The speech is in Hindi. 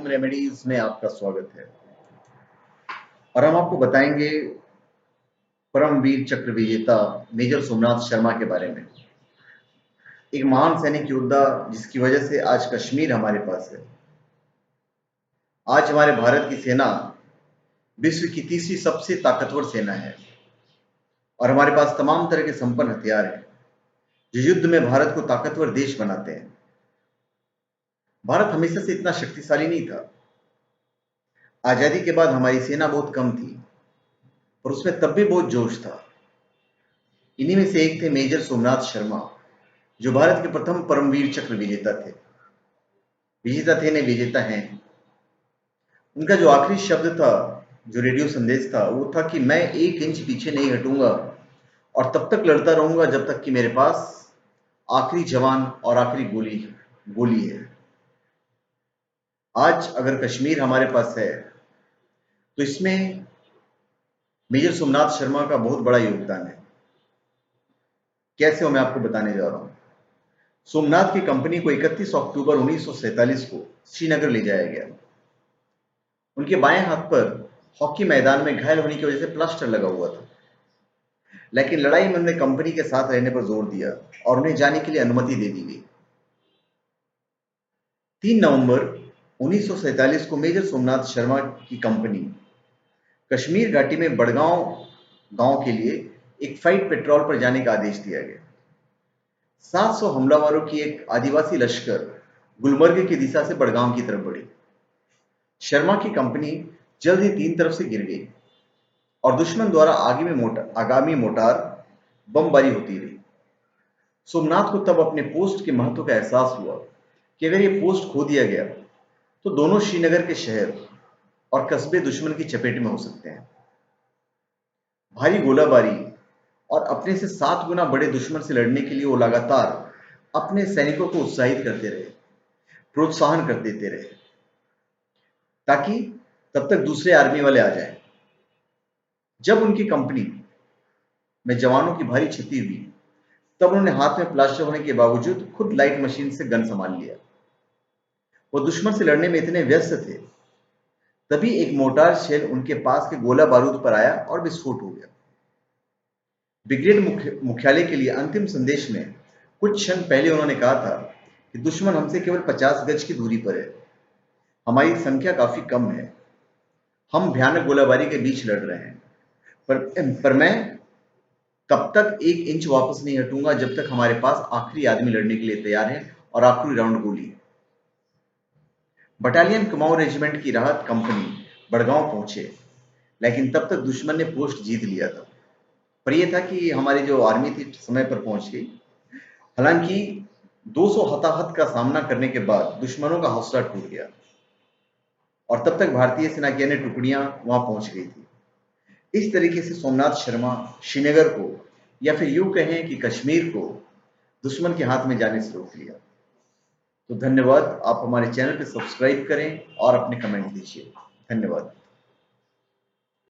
होम रेमेडीज में आपका स्वागत है और हम आपको बताएंगे परमवीर चक्र विजेता मेजर सोमनाथ शर्मा के बारे में। एक महान सैनिक योद्धा जिसकी वजह से आज कश्मीर हमारे पास है। आज हमारे भारत की सेना विश्व की तीसरी सबसे ताकतवर सेना है और हमारे पास तमाम तरह के संपन्न हथियार हैं जो युद्ध में भारत को ताकतवर देश बनाते हैं। भारत हमेशा से इतना शक्तिशाली नहीं था। आजादी के बाद हमारी सेना बहुत कम थी और उसमें तब भी बहुत जोश था। इन्हीं में से एक थे मेजर सोमनाथ शर्मा, जो भारत के प्रथम परमवीर चक्र विजेता थे। विजेता थे, नहीं विजेता हैं। उनका जो आखिरी शब्द था, जो रेडियो संदेश था, वो था कि मैं 1 इंच पीछे नहीं हटूंगा और तब तक लड़ता रहूंगा जब तक कि मेरे पास आखिरी जवान और आखिरी गोली है। आज अगर कश्मीर हमारे पास है तो इसमें मेजर सोमनाथ शर्मा का बहुत बड़ा योगदान है। कैसे हो, मैं आपको बताने जा रहा हूं। सोमनाथ की कंपनी को 31 अक्टूबर 1947 को श्रीनगर ले जाया गया। उनके बाएं हाथ पर हॉकी मैदान में घायल होने की वजह से प्लास्टर लगा हुआ था, लेकिन लड़ाई में उन्होंने कंपनी के साथ रहने पर जोर दिया और उन्हें जाने के लिए अनुमति दे दी गई। 3 नवंबर 1947 को मेजर सोमनाथ शर्मा की कंपनी कश्मीर घाटी में बड़गांव गांव के लिए एक फाइट पेट्रोल पर जाने का आदेश दिया गया। 700 हमलावरों की एक आदिवासी लश्कर गुलमर्ग की दिशा से बड़गांव की तरफ बढ़ी। शर्मा की कंपनी जल्द ही 3 तरफ से गिर गई और दुश्मन द्वारा आगामी मोटार बमबारी होती रही। सोमनाथ को तब अपने पोस्ट के महत्व का एहसास हुआ कि अगर ये पोस्ट खो दिया गया तो दोनों श्रीनगर के शहर और कस्बे दुश्मन की चपेट में हो सकते हैं। भारी गोलाबारी और अपने से 7 गुना बड़े दुश्मन से लड़ने के लिए वो लगातार अपने सैनिकों को उत्साहित करते रहे, प्रोत्साहन कर देते रहे, ताकि तब तक दूसरे आर्मी वाले आ जाएं। जब उनकी कंपनी में जवानों की भारी क्षति हुई, तब उन्होंने हाथ में प्लास्टर होने के बावजूद खुद लाइट मशीन से गन संभाल लिया। वो दुश्मन से लड़ने में इतने व्यस्त थे, तभी एक मोर्टार शेल उनके पास के गोला बारूद पर आया और विस्फोट हो गया। ब्रिगेड मुख्यालय के लिए अंतिम संदेश में कुछ क्षण पहले उन्होंने कहा था कि दुश्मन हमसे केवल 50 गज की दूरी पर है, हमारी संख्या काफी कम है, हम भयानक गोलाबारी के बीच लड़ रहे हैं, पर मैं तब तक 1 इंच वापस नहीं हटूंगा जब तक हमारे पास आखिरी आदमी लड़ने के लिए तैयार है और आखिरी राउंड गोली है। बटालियन कुमाऊं रेजिमेंट की राहत कंपनी बड़गांव पहुंचे, लेकिन तब तक दुश्मन ने पोस्ट जीत लिया था। पर यह था कि हमारी जो आर्मी थी समय पर पहुंच गई। हालांकि 200 हताहत का सामना करने के बाद दुश्मनों का हौसला टूट गया और तब तक भारतीय सेना की अन्य टुकड़ियां वहां पहुंच गई थी। इस तरीके से सोमनाथ शर्मा श्रीनगर को, या फिर यूं कहें कि कश्मीर को, दुश्मन के हाथ में जाने से रोक लिया। तो धन्यवाद। आप हमारे चैनल पे सब्सक्राइब करें और अपने कमेंट दीजिए। धन्यवाद।